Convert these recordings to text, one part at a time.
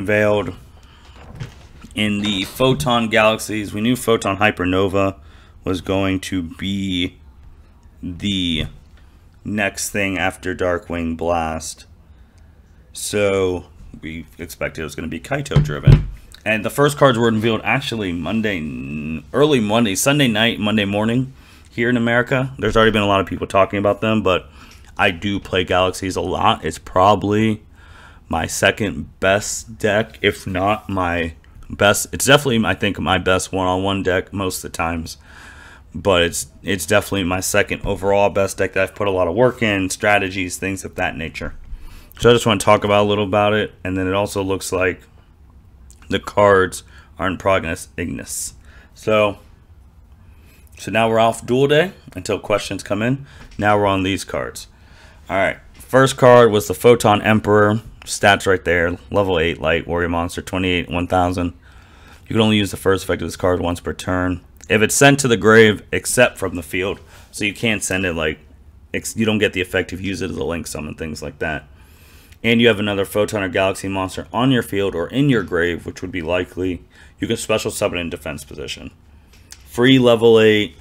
unveiled in the Photon galaxies. We knew Photon Hypernova was going to be the next thing after Darkwing Blast. So we expected it was going to be Kaito driven. And the first cards were revealed actually early Monday, Sunday night, Monday morning here in America. There's already been a lot of people talking about them, but I do play Galaxies a lot. It's probably my second best deck, if not my best. It's definitely, I think, my best one-on-one deck most of the times. But it's definitely my second overall best deck that I've put a lot of work in, strategies, things of that nature. So I just want to talk about a little about it. And then it also looks like the cards are in Progress Ignis. So now we're off duel day until questions come in. Now we're on these cards. Alright, first card was the Photon Emperor. Stats right there. Level 8 light warrior monster, 28, 1000. You can only use the first effect of this card once per turn. If it's sent to the grave, except from the field. So you can't send it like, you don't get the effect if you use it as a link summon, things like that. And you have another Photon or Galaxy monster on your field or in your grave, which would be likely. You can special summon in defense position. Free level 8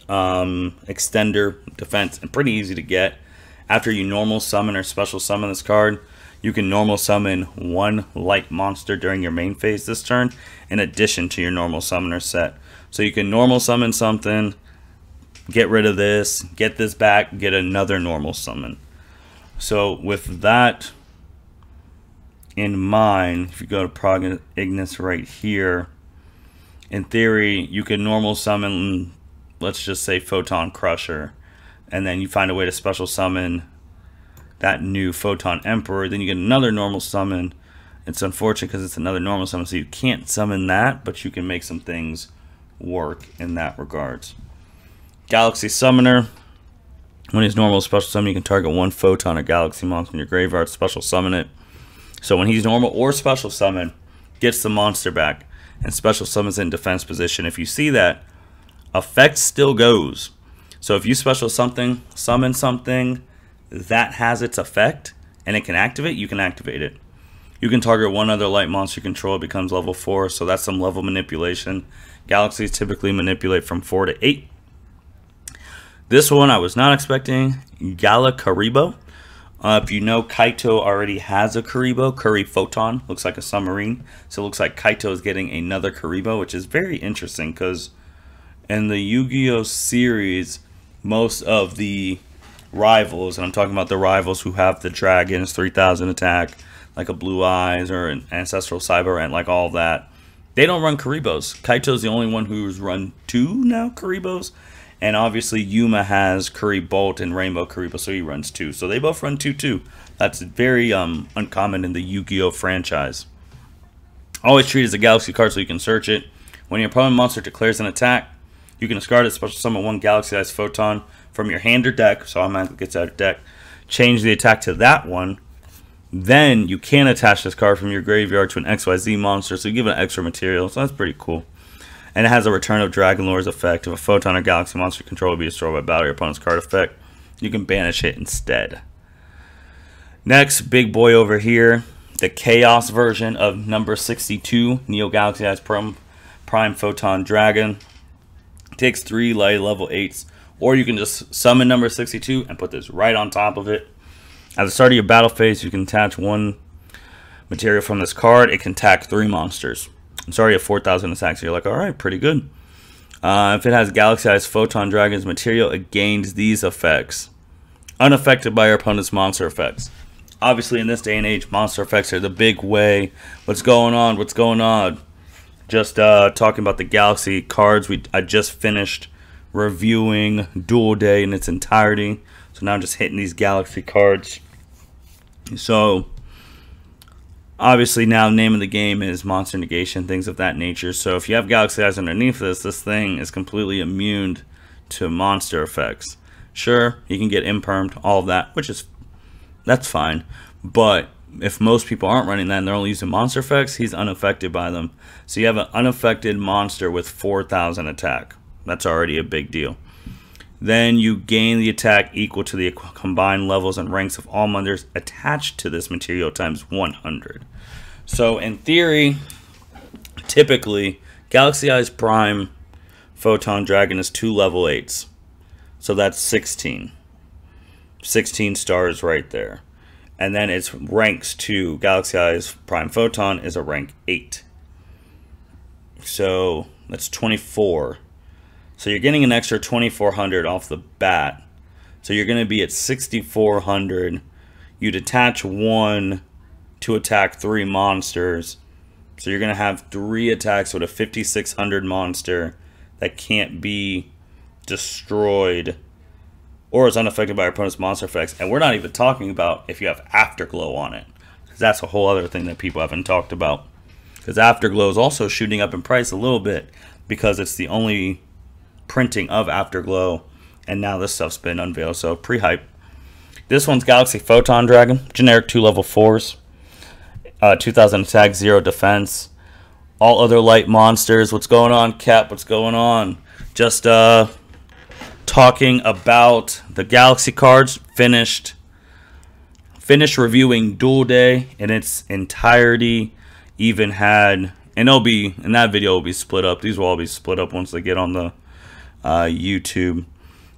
extender defense, and pretty easy to get. After you normal summon or special summon this card, you can normal summon one light monster during your main phase this turn, in addition to your normal summoner set. So you can normal summon something, get rid of this, get this back, get another normal summon. So with that in mind, if you go to Progress Ignis right here, in theory, you can normal summon, let's just say Photon Crusher, and then you find a way to special summon that new Photon Emperor. Then you get another normal summon. It's unfortunate because it's another normal summon, so you can't summon that, but you can make some things work in that regards. Galaxy Summoner. When he's normal special summon, you can target one Photon or Galaxy monster in your graveyard, special summon it. So when he's normal or special summon, gets the monster back and special summons in defense position. If you see that, effect still goes. So if you special summon something that has its effect and it can activate, you can activate it. You can target one other light monster you control, it becomes level 4, so that's some level manipulation. Galaxies typically manipulate from 4 to 8. This one I was not expecting, Gala Karibo. If you know, Kaito already has a Karibo, Kari Photon, looks like a submarine. So it looks like Kaito is getting another Karibo, which is very interesting because in the Yu-Gi-Oh series, most of the rivals, and I'm talking about the rivals who have the dragons, 3000 attack, like a Blue Eyes or an Ancestral Cyber and like all that, they don't run Karibos. Kaito's the only one who's run 2 now Karibos. And obviously Yuma has Curry Bolt and Rainbow Karibo, so he runs 2. So they both run 2 too. That's very uncommon in the Yu-Gi-Oh franchise. Always treat it as a Galaxy card so you can search it. When your opponent monster declares an attack, you can discard it, special summon one Galaxy-sized Photon from your hand or deck, so automatically gets out of deck. Change the attack to that one. Then you can attach this card from your graveyard to an XYZ monster, so you give it extra material, so that's pretty cool. And it has a Return of Dragon Lore's effect. If a Photon or Galaxy monster you control will be destroyed by battle, your opponent's card effect, you can banish it instead. Next, big boy over here, the Chaos version of number 62, Neo Galaxy Prime Photon Dragon. Takes 3 light level 8s, or you can just summon number 62 and put this right on top of it. At the start of your battle phase, you can attach one material from this card. It can attack 3 monsters. It's already a 4000 attack, so you're like, alright, pretty good. If it has Galaxy-sized Photon Dragon's material, it gains these effects, unaffected by your opponent's monster effects. Obviously, in this day and age, monster effects are the big way. What's going on? What's going on? Just talking about the Galaxy cards. I just finished reviewing Duel Day in its entirety. So now I'm just hitting these Galaxy cards. So obviously now name of the game is monster negation, things of that nature. So if you have Galaxy Eyes underneath this thing is completely immune to monster effects. Sure, you can get impermed, all of that, that's fine. But if most people aren't running that and they're only using monster effects, he's unaffected by them. So you have an unaffected monster with 4000 attack. That's already a big deal. Then you gain the attack equal to the combined levels and ranks of all monsters attached to this material times 100. So in theory, typically, Galaxy Eyes Prime Photon Dragon is 2 level 8s. So that's 16. 16 stars right there. And then its ranks to Galaxy Eyes Prime Photon is a rank 8. So that's 24. So you're getting an extra 2,400 off the bat. So you're going to be at 6,400. You'd attach 1 to attack 3 monsters. So you're going to have 3 attacks with a 5,600 monster that can't be destroyed or is unaffected by your opponent's monster effects. And we're not even talking about if you have Afterglow on it, because that's a whole other thing that people haven't talked about. Because Afterglow is also shooting up in price a little bit because it's the only printing of Afterglow, and now this stuff's been unveiled, so pre-hype. This one's Galaxy Photon Dragon, generic 2 level 4s, 2,000 attack, 0 defense. All other light monsters. What's going on, Cap? What's going on? Just talking about the Galaxy cards. Finished reviewing Duel Day in its entirety. Even had, and it'll be in that video, will be split up. These will all be split up once they get on the YouTube.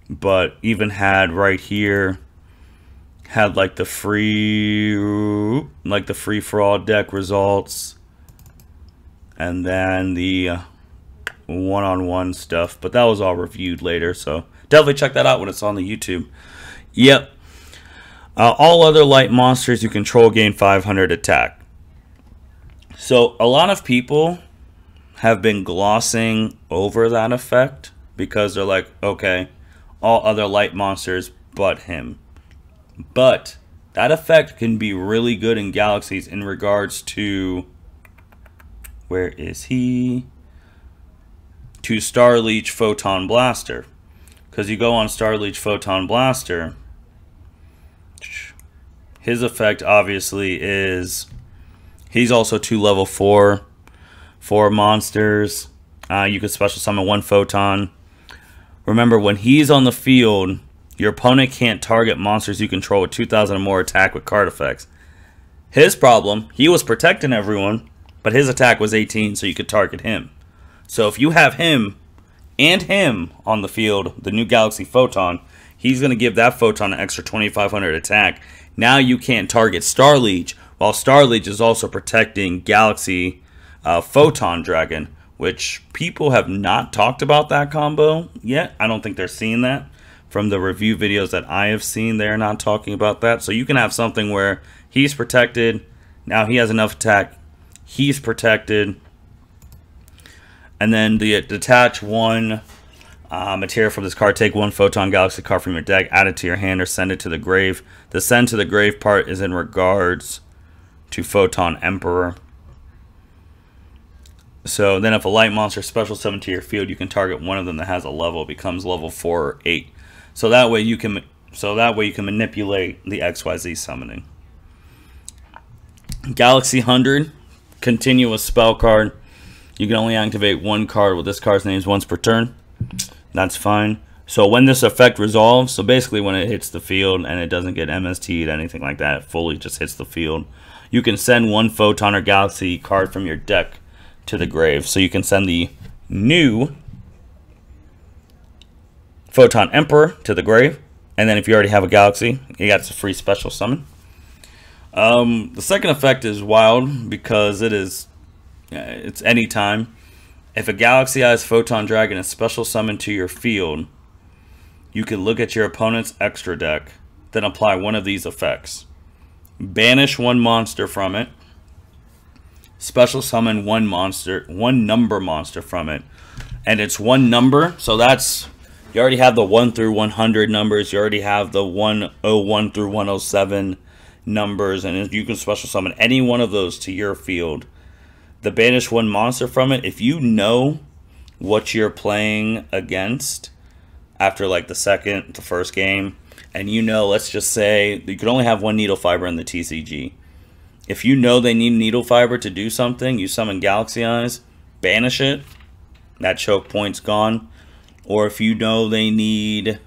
But even had right here, had like the free for all deck results, and then the one-on-one stuff. But that was all reviewed later, so definitely check that out when it's on the YouTube. Yep. All other light monsters you control gain 500 attack. So a lot of people have been glossing over that effect because they're like, okay, all other light monsters but him. But that effect can be really good in Galaxies in regards to, where is he? To Starleech Photon Blaster. Because you go on Starleech Photon Blaster, his effect obviously is, he's also 2 level 4 monsters. You can special summon 1 Photon. Remember, when he's on the field, your opponent can't target monsters you control with 2,000 or more attack with card effects. His problem, he was protecting everyone, but his attack was 18, so you could target him. So if you have him and him on the field, the new Galaxy Photon, he's going to give that Photon an extra 2,500 attack. Now you can't target Starleech, while Starleech is also protecting Galaxy Photon Dragon, which people have not talked about that combo yet. I don't think they're seeing that. From the review videos that I have seen, they're not talking about that. So you can have something where he's protected, now he has enough attack, he's protected, and then the detach 1 material from this card. Take 1 Photon Galaxy card from your deck, add it to your hand, or send it to the grave. The send to the grave part is in regards to Photon Emperor. So then if a light monster special summon to your field, you can target one of them that has a level, becomes level 4 or 8. So that way you can manipulate the XYZ summoning. Galaxy 100, continuous spell card. You can only activate 1 card with this card's names once per turn. That's fine. So when this effect resolves, so basically when it hits the field and it doesn't get MST'd, anything like that, it fully just hits the field, you can send 1 Photon or Galaxy card from your deck to the grave. So you can send the new Photon Emperor to the grave, and then if you already have a Galaxy, you got a free special summon. The second effect is wild because it's anytime. If a Galaxy Eyes Photon Dragon is special summoned to your field, you can look at your opponent's extra deck, then apply one of these effects. Banish 1 monster from it. Special summon 1 number monster from it. And it's 1 number, so that's, you already have the 1 through 100 numbers, you already have the 101 through 107 numbers, and you can special summon any one of those to your field. The banish 1 monster from it, if you know what you're playing against after like the first game, and you know, let's just say you could only have 1 needle fiber in the TCG. If you know they need needle fiber to do something, you summon Galaxy Eyes, banish it, that choke point's gone. Or if you know they need,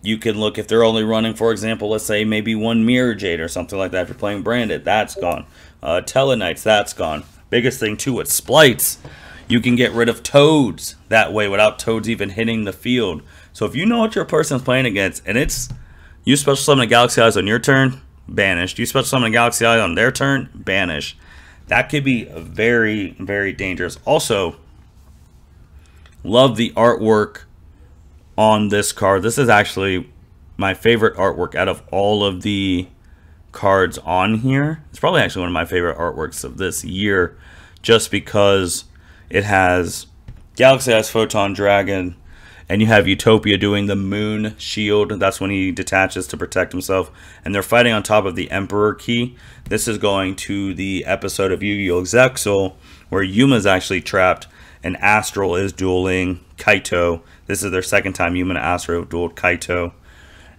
You can look if they're only running, for example, let's say maybe one Mirror Jade or something like that. If you're playing branded, that's gone. Telenites, that's gone. Biggest thing too with splites, you can get rid of toads that way without toads even hitting the field. So if you know what your person's playing against and it's you special summon a Galaxy Eyes on your turn, banished. You special summon a Galaxy Eye on their turn, banished. That could be very, very dangerous. Also, love the artwork on this card. This is actually my favorite artwork out of all of the cards on here. It's probably actually one of my favorite artworks of this year, just because it has Galaxy Eyes Photon Dragon, and you have Utopia doing the moon shield. That's when he detaches to protect himself, and they're fighting on top of the Emperor key. This is going to the episode of Yu-Gi-Oh! Zexal where Yuma's actually trapped and Astral is dueling Kaito. This is their second time Yuma and Astral dueled Kaito.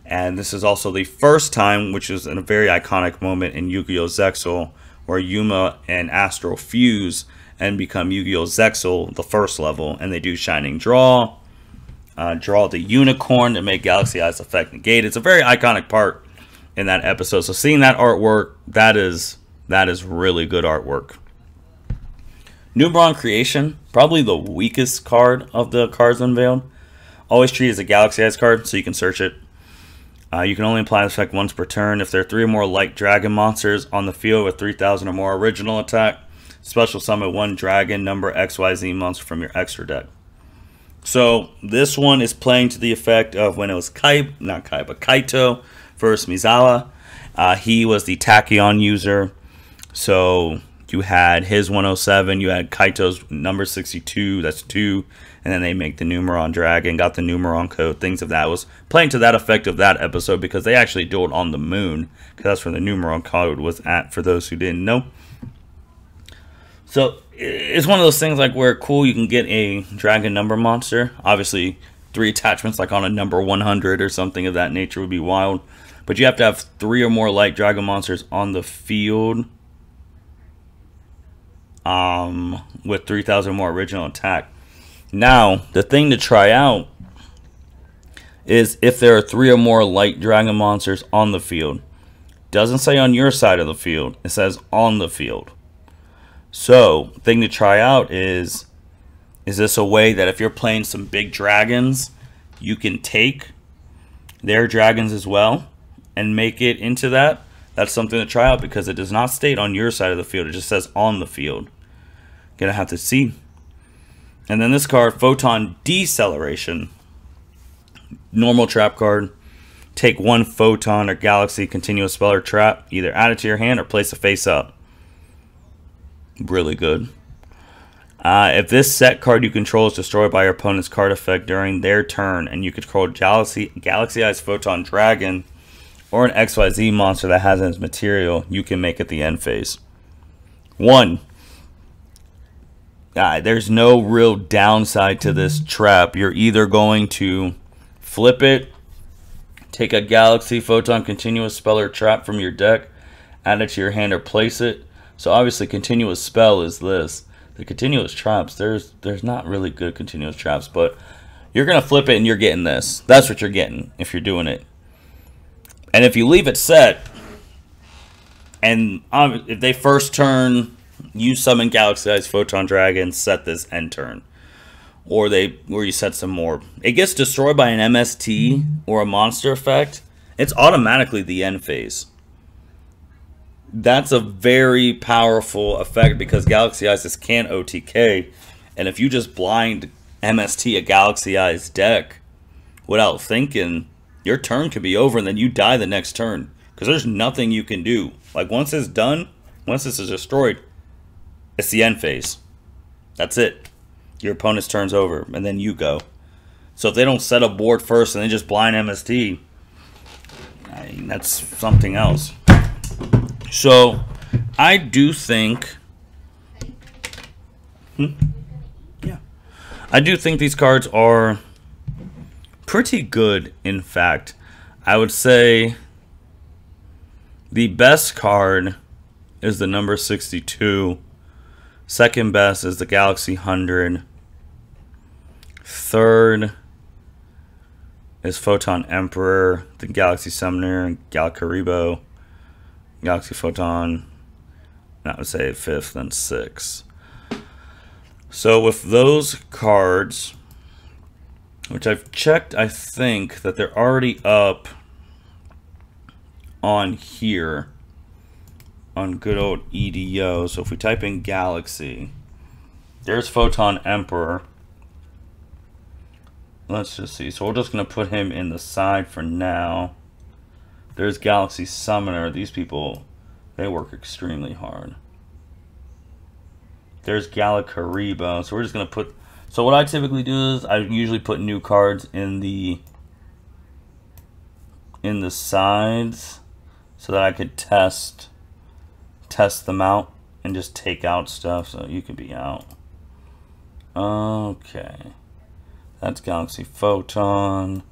And this is also the first time, which is a very iconic moment in Yu-Gi-Oh! Zexal, where Yuma and Astral fuse and become Yu-Gi-Oh! Zexal, the first level. And they do Shining Draw, draw the Unicorn to make Galaxy Eyes effect negate. It's a very iconic part in that episode. So seeing that artwork, that is really good artwork. Numeron Creation, probably the weakest card of the cards unveiled. Always treat it as a Galaxy Eyes card, so you can search it. You can only apply this effect once per turn. If there are 3 or more light dragon monsters on the field with 3,000 or more original attack, special summon 1 dragon number XYZ monster from your extra deck. So this one is playing to the effect of when it was Kaito versus Mizawa. He was the Tachyon user. So you had his 107, you had Kaito's number 62, that's 2, and then they make the Numeron Dragon, got the Numeron code, things of that. Was playing to that effect of that episode because they actually dueled on the moon, because that's where the Numeron code was at, for those who didn't know. So it's one of those things like where cool, you can get a dragon number monster. Obviously 3 attachments like on a number 100 or something of that nature would be wild, but you have to have 3 or more light dragon monsters on the field with 3,000 more original attack. Now, the thing to try out is if there are 3 or more light dragon monsters on the field. Doesn't say on your side of the field, it says on the field. So, thing to try out is this a way that if you're playing some big dragons, you can take their dragons as well and make it into that? That's something to try out because it does not state on your side of the field, it just says on the field. Gonna have to see. And then this card, Photon Deceleration. Normal trap card. Take 1 Photon or Galaxy continuous spell or trap. Either add it to your hand or place it face up. Really good. If this set card you control is destroyed by your opponent's card effect during their turn, and you control Galaxy Eyes Photon Dragon or an XYZ monster that has its material, you can make it the end phase. 1. There's no real downside to this trap. You're either going to flip it, take a Galaxy Photon continuous spell or trap from your deck, add it to your hand or place it. So obviously continuous spell is this. The continuous traps, there's not really good continuous traps, but you're going to flip it and you're getting this. That's what you're getting if you're doing it. And if you leave it set, and if they first turn, you summon Galaxy Eyes Photon Dragon, set this end turn. Or you set some more. It gets destroyed by an MST or a monster effect. It's automatically the end phase. That's a very powerful effect because Galaxy Eyes can't OTK. And if you just blind MST a Galaxy Eyes deck without thinking, your turn could be over and then you die the next turn. Because there's nothing you can do. Like once it's done, once this is destroyed, it's the end phase. That's it. Your opponent's turn's over, and then you go. So if they don't set a board first and they just blind MST, I mean, that's something else. So I do think, I do think these cards are pretty good. In fact, I would say the best card is the number 62. Second best is the Galaxy 100. Third is Photon Emperor, the Galaxy Summoner, Galcaribo, Galaxy Photon. I would say 5th and 6th. So with those cards, which I've checked, I think that they're already up on here on good old EDO. So if we type in Galaxy, there's Photon Emperor. Let's just see. So we're just going to put him in the side for now. There's Galaxy Summoner. These people, they work extremely hard. There's Galcaribo. So we're just going to put... So what I typically do is I usually put new cards in the sides so that I could test them out and just take out stuff. So you could be out. Okay. That's Galaxy Photon.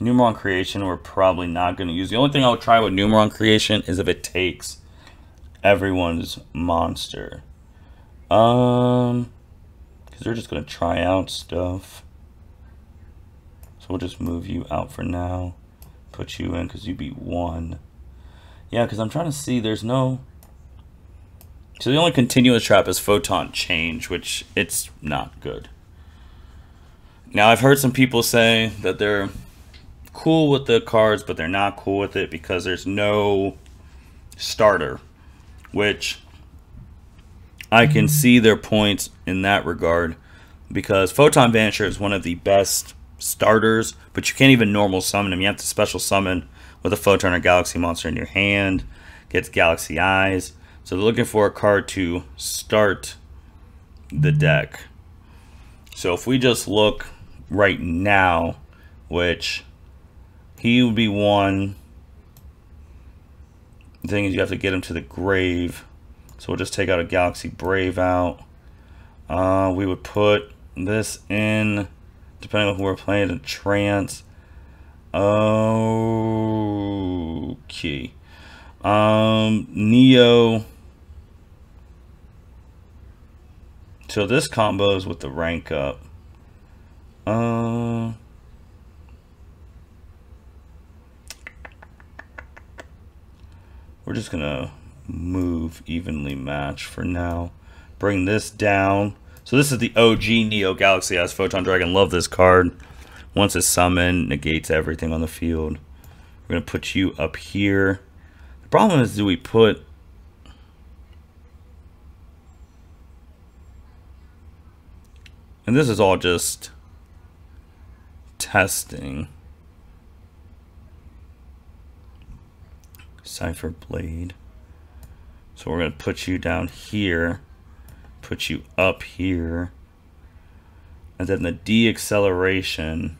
Numeron Creation we're probably not going to use. The only thing I would try with Numeron Creation is if it takes everyone's monster. Because they're just going to try out stuff. So we'll just move you out for now. Put you in because you'd be 1. Yeah, because I'm trying to see, there's no... So the only continuous trap is Photon Change, which it's not good. Now I've heard some people say that they're cool with the cards, but they're not cool with it because there's no starter, which I can see their points in that regard, because Photon Vanisher is one of the best starters, but you can't even normal summon him. You have to special summon with a Photon or Galaxy monster in your hand. Gets Galaxy Eyes. So they're looking for a card to start the deck. So if we just look right now, which he would be 1. The thing is you have to get him to the grave. So we'll just take out a Galaxy Brave out. We would put this in, depending on who we're playing, a Trance. Okay. Neo. So this combo is with the rank up. We're just gonna move evenly match for now. Bring this down. So this is the OG Neo Galaxy Eyes Photon Dragon. Love this card. Once it's summoned, negates everything on the field. We're gonna put you up here. The problem is, do we put... And this is all just testing. Cypher Blade. So we're going to put you down here. Put you up here. And then the de-acceleration.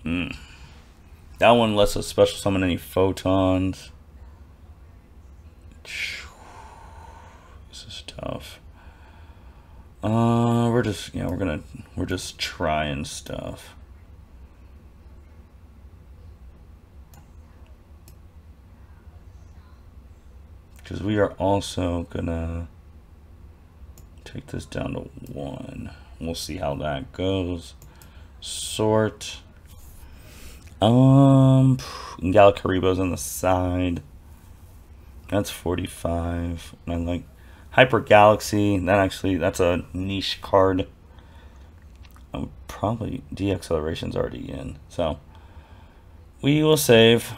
That one lets us special summon any photons. This is tough. We're just trying stuff. Because we are also gonna take this down to 1. We'll see how that goes. Sort. Galcaribo's on the side. That's 45. And I like Hyper Galaxy. That's a niche card. I would probably de-acceleration's already in. So we will save.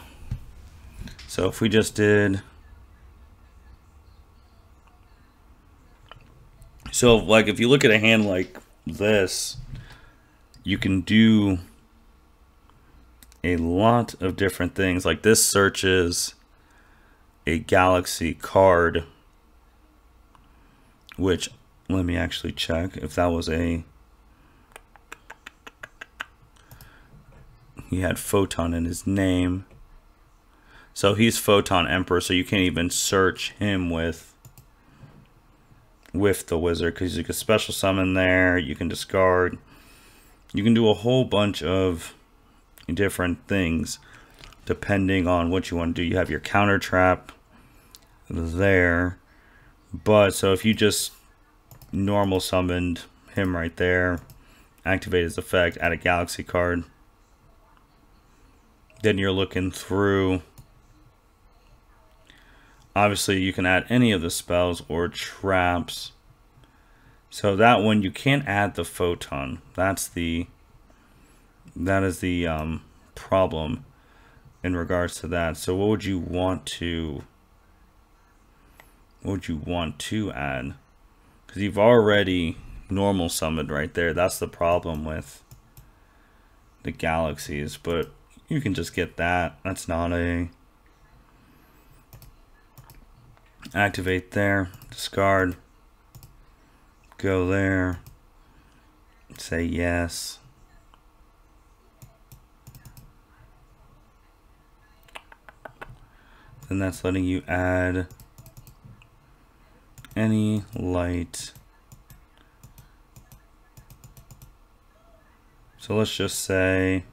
So if we just did, so like if you look at a hand like this, you can do a lot of different things. Like this searches a Galaxy card, which, let me actually check if that was a, he had Photon in his name. So he's Photon Emperor, so you can't even search him with the wizard, because you can special summon there, you can discard, you can do a whole bunch of different things depending on what you want to do. You have your counter trap there, but so if you just normal summoned him right there. Activate his effect, add a galaxy card. Then you're looking through. Obviously, you can add any of the spells or traps. So that one, you can't add the photon. That is the problem in regards to that. So what would you want to add? Because you've already normal summoned right there. That's the problem with the galaxies. But you can just get that. That's not a activate there, discard, go there, say yes. Then that's letting you add any light. So let's just say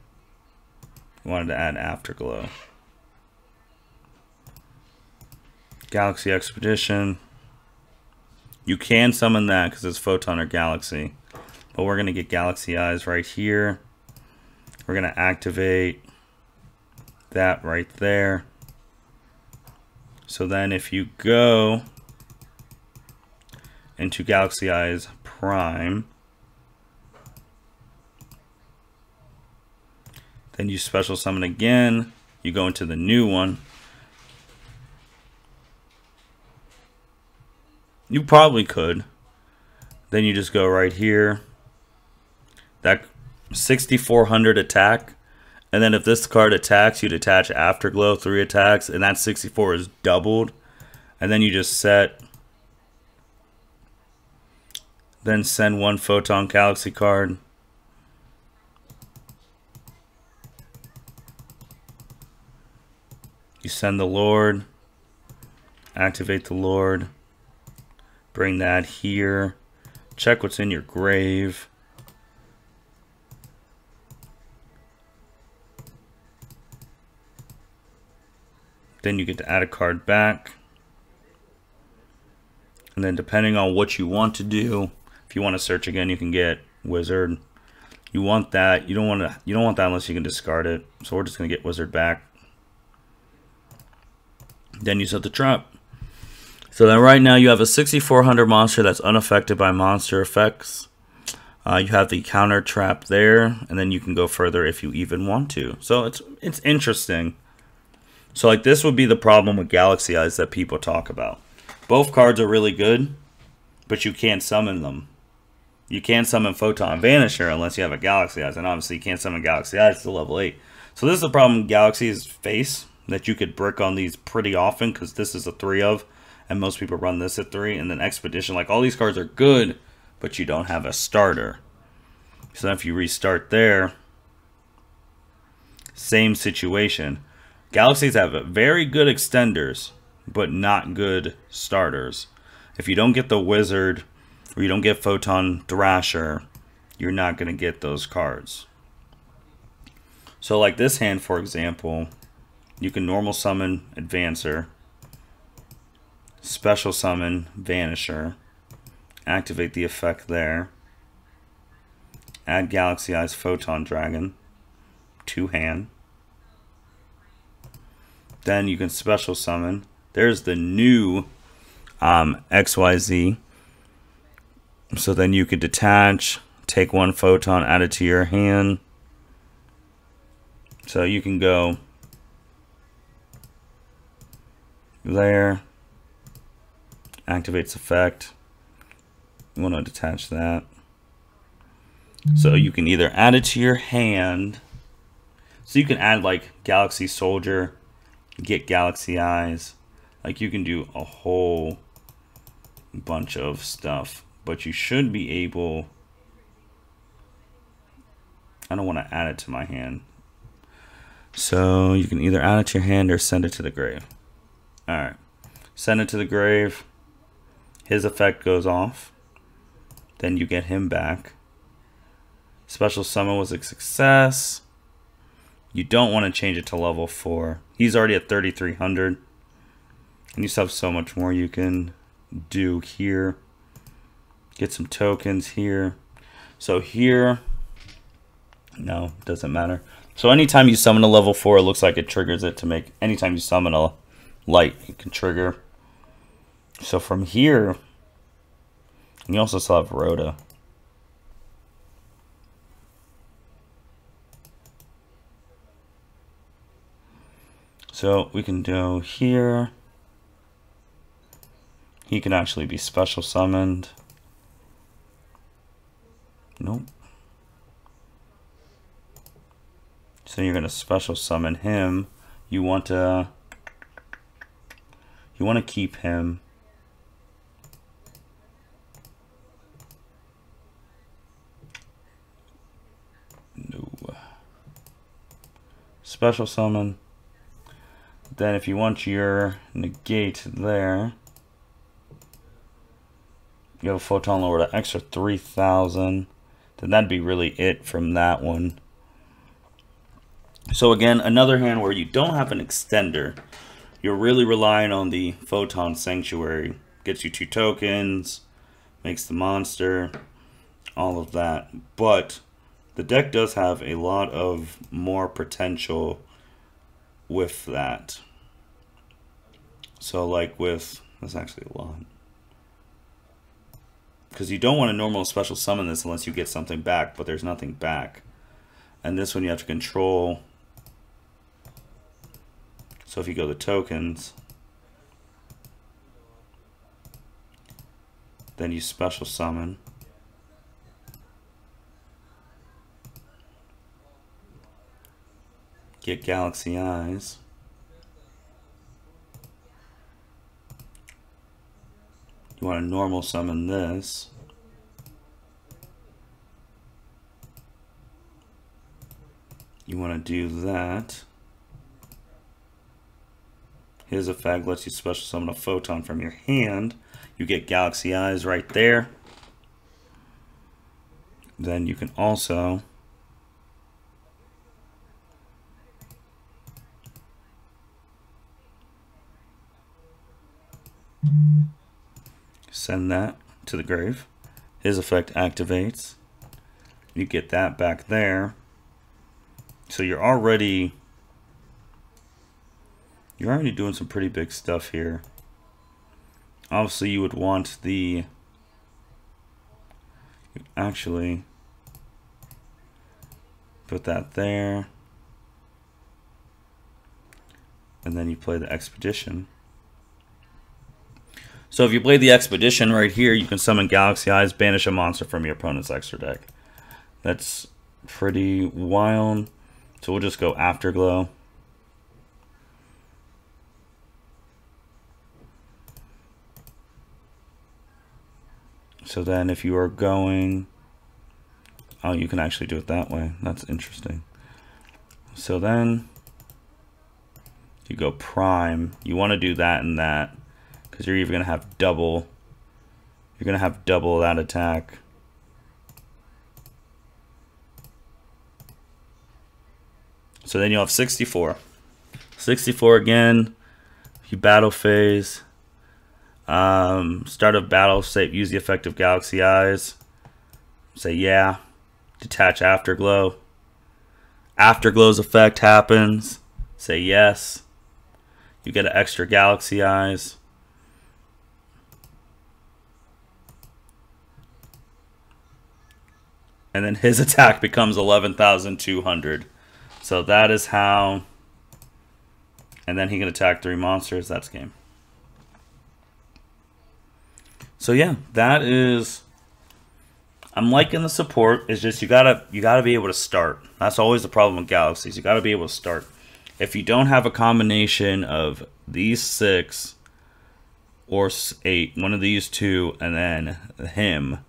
we wanted to add Afterglow. Galaxy Expedition. You can summon that because it's Photon or Galaxy. But we're going to get Galaxy Eyes right here. We're going to activate that right there. So then if you go into Galaxy Eyes Prime, then you special summon again. You go into the new one. You probably could. Then you just go right here. That 6,400 attack. And then if this card attacks, you'd attach Afterglow, 3 attacks. And that 64 is doubled. And then you just set. Then send 1 Photon Galaxy card. You send the Lord. Activate the Lord. Bring that here. Check what's in your grave. Then you get to add a card back. And then depending on what you want to do, if you want to search again, you can get Wizard. You want that. You don't want that unless you can discard it. So we're just gonna get Wizard back. Then you set the trap. So then right now you have a 6,400 monster that's unaffected by monster effects. You have the counter trap there, and then you can go further if you even want to. So it's interesting. So like this would be the problem with Galaxy Eyes that people talk about. Both cards are really good, but you can't summon them. You can't summon Photon Vanisher unless you have a Galaxy Eyes, and obviously you can't summon Galaxy Eyes to level 8. So this is the problem Galaxies face, that you could brick on these pretty often, because this is a 3 of. And most people run this at 3. And then Expedition, like all these cards are good, but you don't have a starter. So if you restart there, same situation. Galaxies have very good extenders, but not good starters. If you don't get the Wizard, or you don't get Photon Thrasher, you're not going to get those cards. So like this hand, for example, you can normal summon Advancer. Special summon Vanisher, activate the effect there, add Galaxy Eyes Photon Dragon, 2 hand. Then you can special summon. There's the new XYZ. So then you could detach, take 1 Photon, add it to your hand. So you can go there. Activates effect. You want to detach that. So you can either add it to your hand. So you can add like Galaxy Soldier, get Galaxy Eyes. Like you can do a whole bunch of stuff. But you should be able. I don't want to add it to my hand. So you can either add it to your hand or send it to the grave. Alright. Send it to the grave. His effect goes off. Then you get him back. Special summon was a success. You don't want to change it to level 4. He's already at 3,300. And you still have so much more you can do here. Get some tokens here. So here, no, doesn't matter. So anytime you summon a level 4, it looks like it triggers it to make, anytime you summon a light, you can trigger. So from here, you also still have Rhoda. So we can go here. He can actually be special summoned. Nope. So you're going to special summon him. You want to keep him. No. Special summon. Then if you want your negate there, you have a photon lower to extra 3,000. Then that'd be really it from that one. So again, another hand where you don't have an extender. You're really relying on the Photon Sanctuary. Gets you 2 tokens, makes the monster, all of that. But the deck does have a lot of more potential with that. So like with, that's actually a lot. Because you don't want to normal special summon this unless you get something back, but there's nothing back. And this one you have to control. So if you go to tokens, then you special summon. Get Galaxy Eyes. You want to normal summon this. You want to do that. His effect lets you special summon a photon from your hand. You get Galaxy Eyes right there. Then you can also send that to the grave. His effect activates. You get that back there. So you're already doing some pretty big stuff here. Obviously you would want the, you actually put that there. And then you play the Expedition. So if you play the Expedition right here, you can summon Galaxy Eyes, banish a monster from your opponent's extra deck. That's pretty wild. So we'll just go Afterglow. So then if you are going, oh, you can actually do it that way. That's interesting. So then you go Prime. You want to do that and that because you're even going to have double. You're going to have double that attack. So then you'll have 64. 64 again. You battle phase. Start of battle, say use the effect of Galaxy Eyes. Say yeah. Detach Afterglow. Afterglow's effect happens. Say yes. You get an extra Galaxy Eyes. And then his attack becomes 11,200. So that is how. And then he can attack 3 monsters. That's game. So yeah, that is. I'm liking the support. It's just you gotta be able to start. That's always the problem with Galaxies. You gotta be able to start. If you don't have a combination of these 6 or 8, one of these 2, and then him,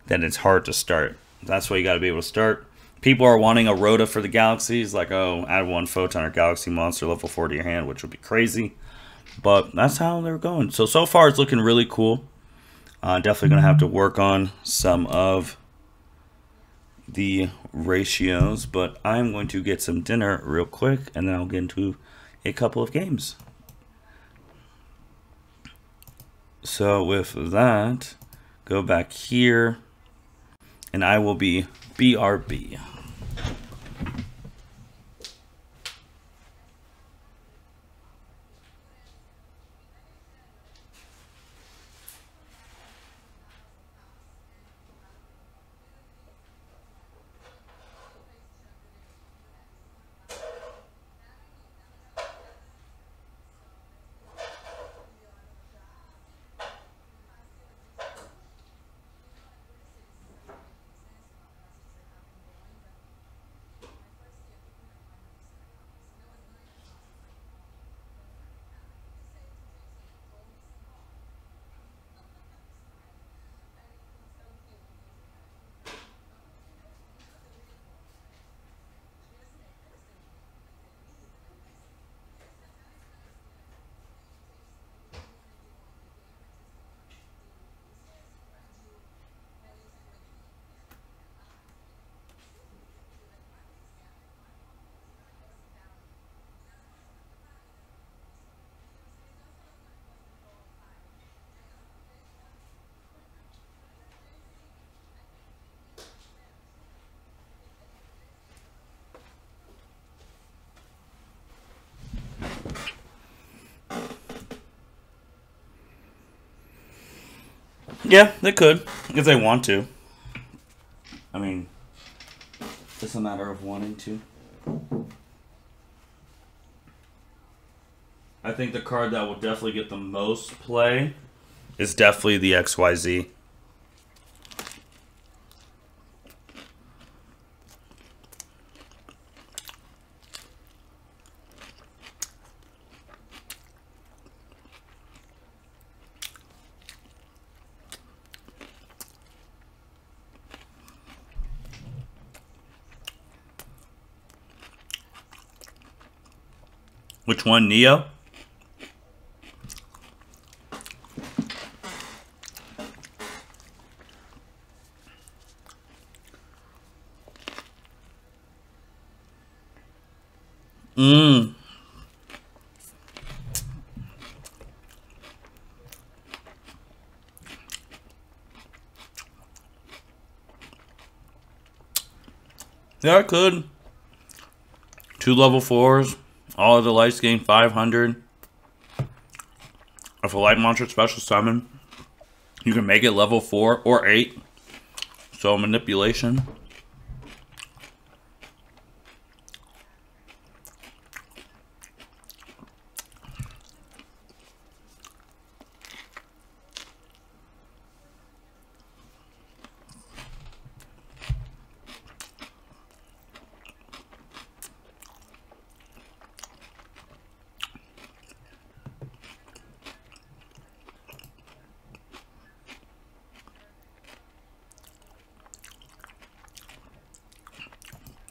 then it's hard to start. That's why you gotta be able to start. People are wanting a Rhoda for the Galaxies, like, oh, add 1 Photon or Galaxy Monster level 4 to your hand, which would be crazy. But that's how they're going. So far it's looking really cool. Definitely going to have to work on some of the ratios, but I'm going to get some dinner real quick, and then I'll get into a couple of games. So with that, go back here, and I will be BRB. Yeah, they could, if they want to. I mean, it's a matter of wanting to. I think the card that will definitely get the most play is definitely the XYZ. Which one, Neo? Yeah, I could. 2 level 4s. All of the lights gain 500. If a light monster special summon, you can make it level 4 or 8. So manipulation.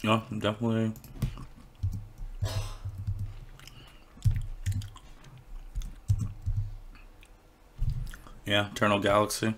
Yeah, definitely. Yeah, Eternal Galaxy.